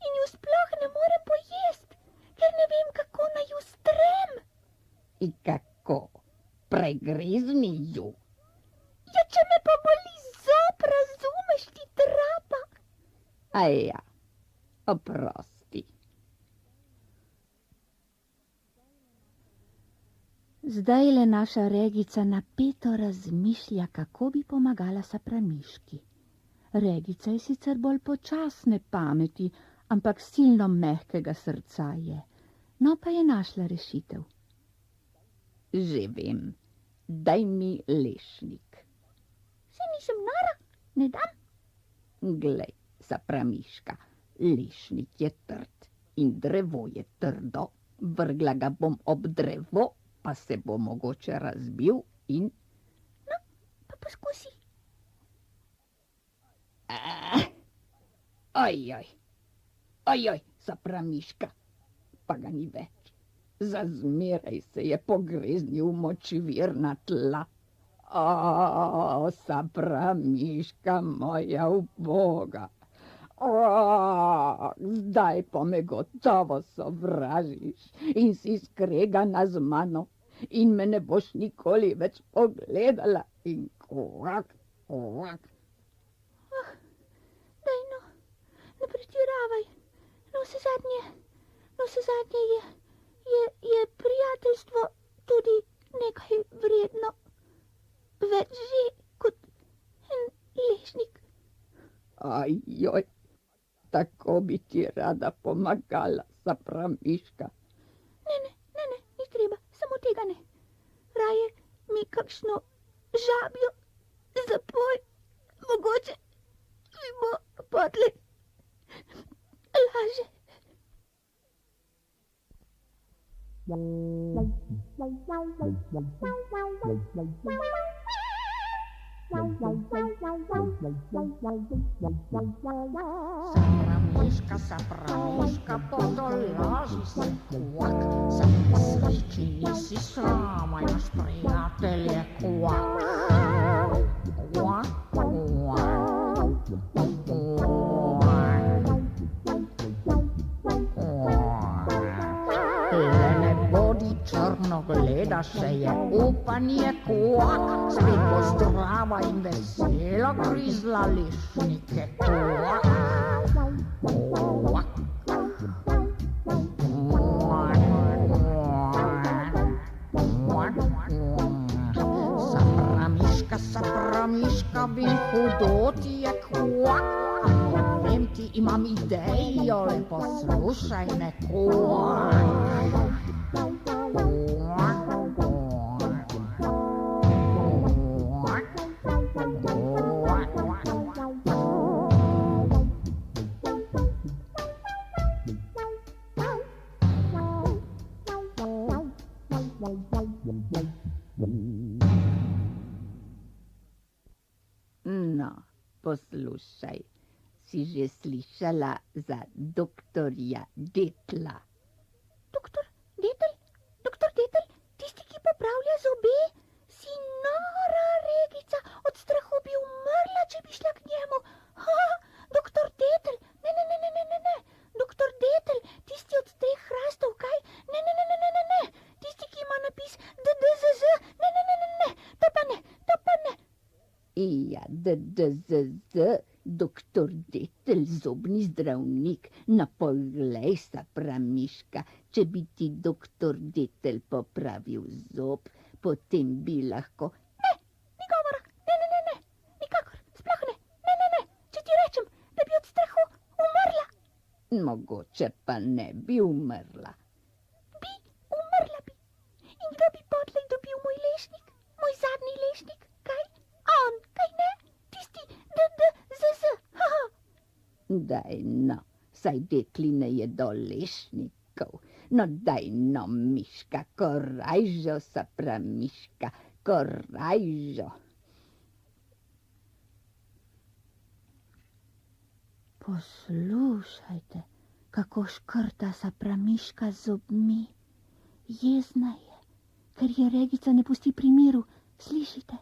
in ju In kako? Pregrizni ju. Ja, če me pa boli zob, razumeš ti, trapa? A ja, oprosti. Zdajle naša Regica napeto razmišlja, kako bi pomagala Sapramiški. Regica je sicer bolj počasne pameti, ampak silno mehkega srca je. No, pa je našla rešitev. Že vem, daj mi lešnik. Se nisem nora, ne dam. Glej, Sapramiška, lešnik je trd in drevo je trdo. Vrgla ga bom ob drevo, pa se bo mogoče razbil in... No, pa poskusi. Ojoj, Sapramiška, pa ga ni več. Zazmeraj se je pogreznil v močvirna tla. O, Sapramiška moja uboga. Zdaj pa me gotovo sovražiš in si skregana z mano in me ne boš nikoli več pogledala in kvak. Daj no, ne pretiravaj. No vse zadnje je prijateljstvo tudi nekaj vredno. Več že kot en lešnik. Ajoj, tako bi ti rada pomagala, Sapramiška. Ne, ni treba, samo tega ne. Raje mi kakšno žabjo zapoj, mogoče mi bo potlej laže. Sapramiška, potolaži se kvak, se nesreči nisi sama, imaš prijatelje kvak. Kvak, črno gleda se je upanje kvak, spet bo zdrava in vesela grizla lešnike kvak. Sapramiška, vem, hudo ti je kvak, vem, ti imam idejo, le poslušaj me kvak. No, poslušaj, si že slišala za doktorja Detla? Doktor Detel, tisti, ki popravlja zobe? Si nora, Regica, od strahu bi umrla, če bi šla k njemu. Doktor Detel, ne, doktor Detel, tisti od treh hrastov, kaj? Ne, tisti, ki ima napis DDZZ, ne, to pa ne. Ja, DDZZ, doktor Detel, zobni zdravnik. Na poglej, Sapramiška, če bi ti doktor Detel popravil zob, potem bi lahko... Ni govora, ne, nikakor, sploh ne, če ti rečem, da bi od strahu umrla. Mogoče pa ne bi umrla. Umrla bi. In kdo bi potlej dobil moj lešnik, moj zadnji lešnik, kaj? On, kaj ne? Tisti DDZZ. Daj no, saj dekli ne jedo lešnikov. No daj no, Miška, korajžo, Sapramiška, korajžo. Poslušajte, kako škrta Sapramiška z zobmi. Jezna je, ker je Regica ne pusti pri miru. Slišite?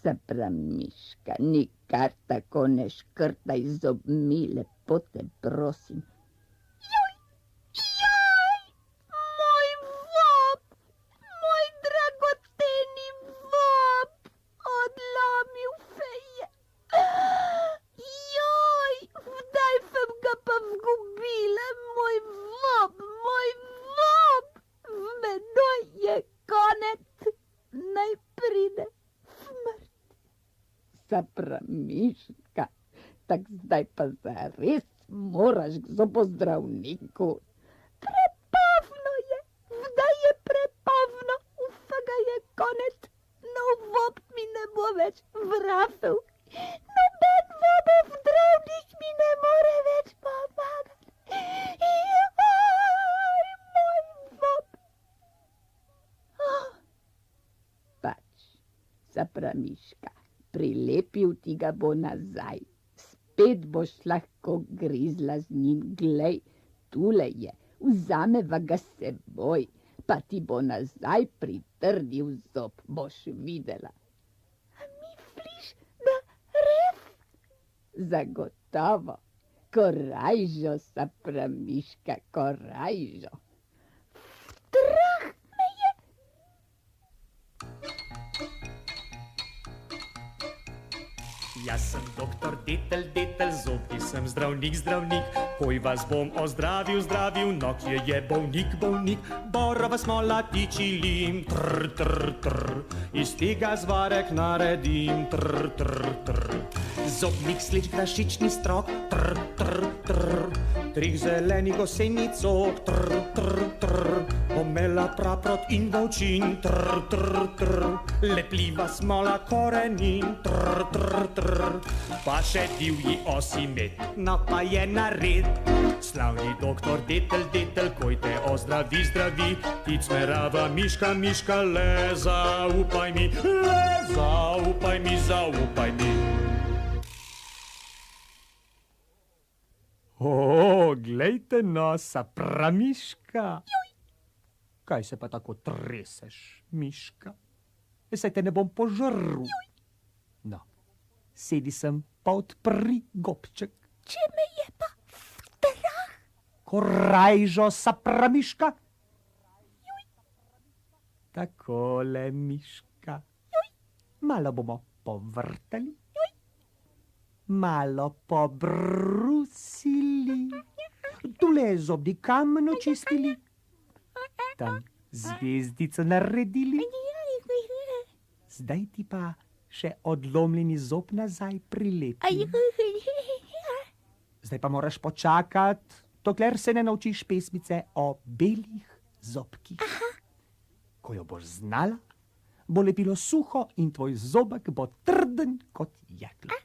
Sapramiška, nikar tako ne škrtaj z zobmi, lepo te prosim. Joj, moj zob, Sapramiška, tak zdaj pa zares moraš k zobozdravniku. Prepavno je, zdaj je prepavno, vsega je konec. No, vob mi ne bo več vrafel. Noben vobov zdravnik mi ne more več pomagati. Joj, moj vob. Pač, Sapramiška, prilepil ti ga bo nazaj. Spet boš lahko grizla z njim. Glej, tule je, vzameva ga seboj, pa ti bo nazaj pritrdil zob, boš videla. A misliš, da res? Zagotovo. Korajžo, Sapramiška, korajžo. Strah me je. Jaz sem doktor Detel, zopet sem zdravnik. Koj vas bom ozdravil, no kje je bolnik. Borova smola tiči lim, iz tega zvarek naredim, Zobnik sleč grašični strok, trih zelenih gosenih cok, omela praprot in volčin, lepljiva smola korenin, pa še divji osimet, no pa je nared. Slavni doktor Detel, koj te ozdravi, ti cmerava miška, le zaupaj mi, zaupaj mi. O, glejte no, Sapramiška. Kaj se pa tako treseš, miška? Saj te ne bom požrl. No, sedi sem pa odpri gobček. Če me je pa strah. Korajžo, Sapramiška. Takole, miška. Malo bomo povrtali. Malo pobrusili, tule zobni kamen očistili, tam zvezdico naredili. Zdaj ti pa še odlomljeni zob nazaj prilepim. Zdaj pa moraš počakati, dokler se ne naučiš pesmice o belih zobkih. Ko jo boš znala, bo lepilo suho in tvoj zobek bo trden kot jeklo.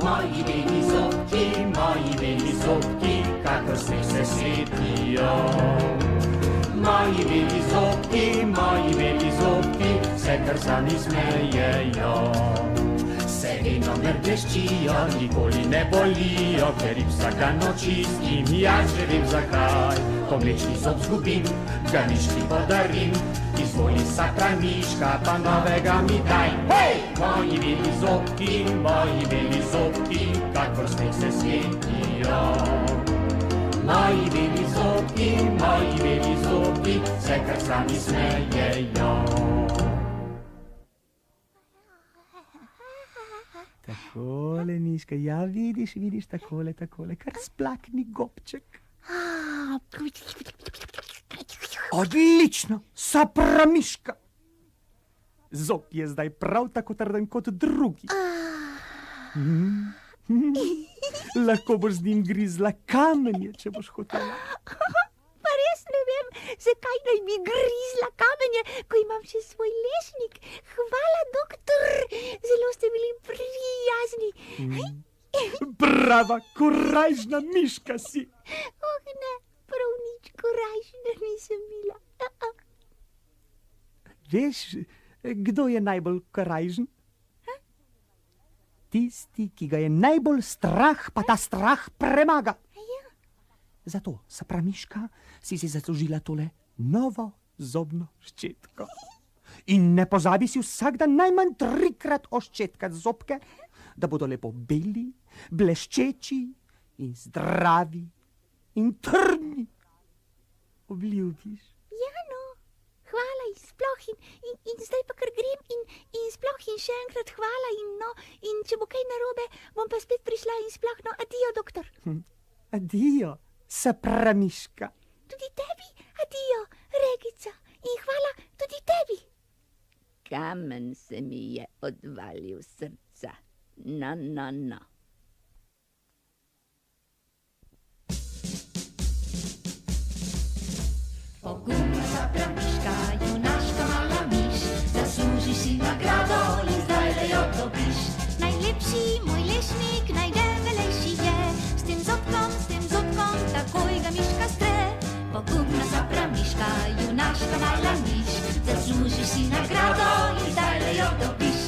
Moji beli zobki, kakor sneh se svetijo. Moji beli zobki, vse kar sami smejejo. Se vedno mrdeščijo, nikoli ne bolijo, ker jih vsaka noč čistim. Jaz že vem zakaj, ko mlečni zob zgubim, ga miški podarim. Izvoli, Sapramiška, pa novega mi daj. Hej! Moji beli zobki, kakor sneh se svetijo. Moji beli zobki, vse kar sami smejejo. Takole, miška, ja vidiš, takole, kar splakni gobček. Odlično, Sapramiška. Zob je zdaj prav tako trden kot drugi. Lahko boš z njim grizla kamenje, če boš hotela. Pa res ne vem, zakaj naj bi grizla kamenje, ko imam še svoj lešnik. Hvala, doktor, zelo ste bili prijazni. Brava, korajžna miška si. Oh ne, prav nič korajžna nisem bila. Veš, kdo je najbolj korajžen? Tisti, ki ga je najbolj strah, pa ta strah premaga. Zato, Sapramiška, si zaslužila tole novo zobno ščetko. In ne pozabi si vsak dan najmanj 3-krat oščetkati zobke, da bodo lepo beli, bleščeči in zdravi in trdni. Obljubiš? Ja, no, hvala iz sploh in zdaj pa kar grem in sploh in še enkrat hvala in če bo kaj narobe, bom pa spet prišla in sploh adijo, doktor. Adijo, Sapramiška. Tudi tebi adijo, Regica, in hvala tudi tebi. Kamen se mi je odvalil srca. Na. Pogumna Sapramiška, junaška mala miš, zaslužiš si nagrado in zdaj jo dobiš. Najlepši moj lešnik, najdebelejši je, s tem zobkom, takoj ga miška stre. Pogumna Sapramiška, junaška mala miš, zaslužiš si nagrado in zdaj jo dobiš.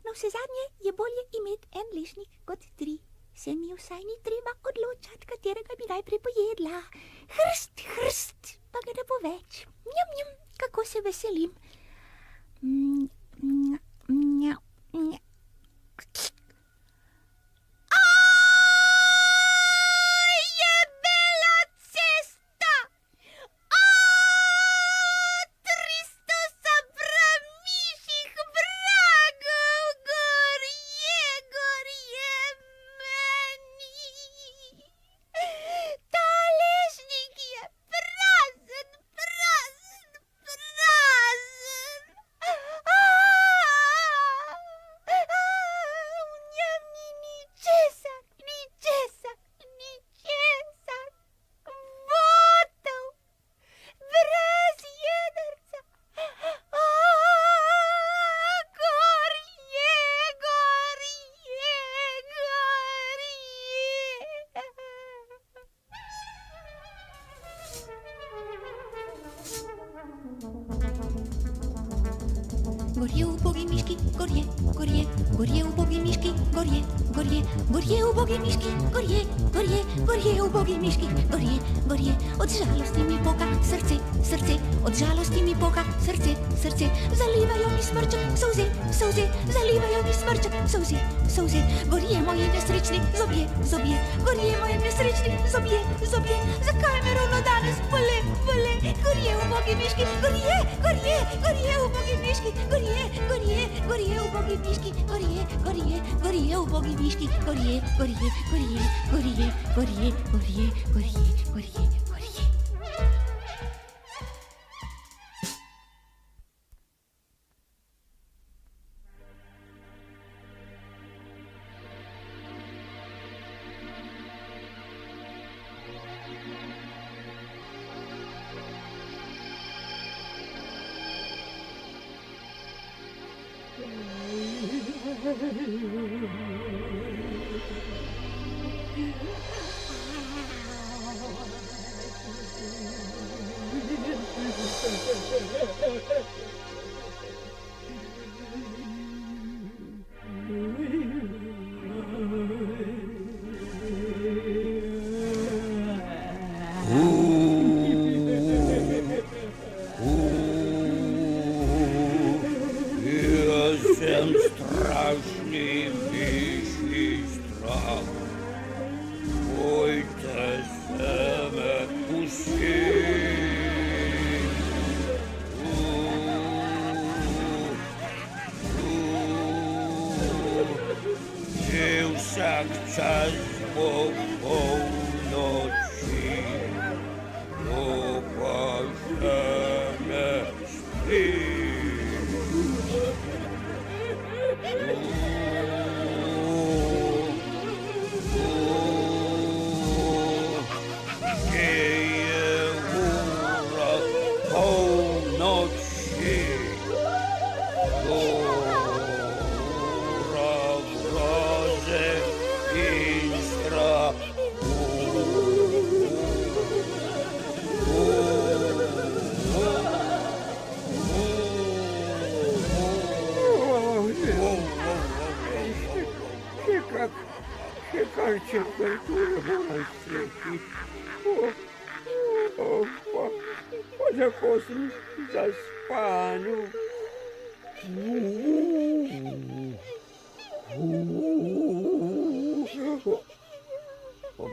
No, vse zadnje je bolje imeti en lešnik kot 3. Se mi vsaj ni treba odločati, katerega bi najprej pojedla. Hrst, pa ga ne bo več. Njam, kako se veselim. Gorje ubogi miški, gorje, ubogi miški, gorje, ubogi miški, gorje, ubogi miški, gorje, od žalosti mi poka srce, od žalosti mi poka srce, zalivajo mi smrček, solze, zalivajo mi smrček, solze, gorje moji nesrečni zobje, gorje moji nesrečni zobje, zakaj me ravno danes bole, gorje ubogi miški, gorje, ubogi miški, gorje, ubogi miški, gorje, ubogi miški, gorje.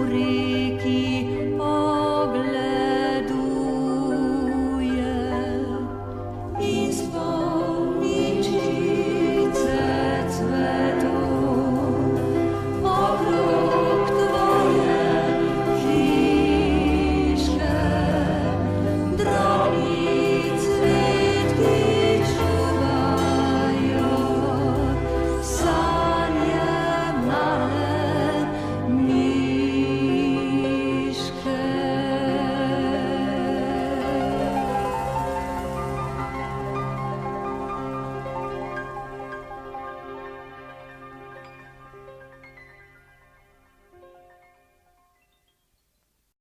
Uri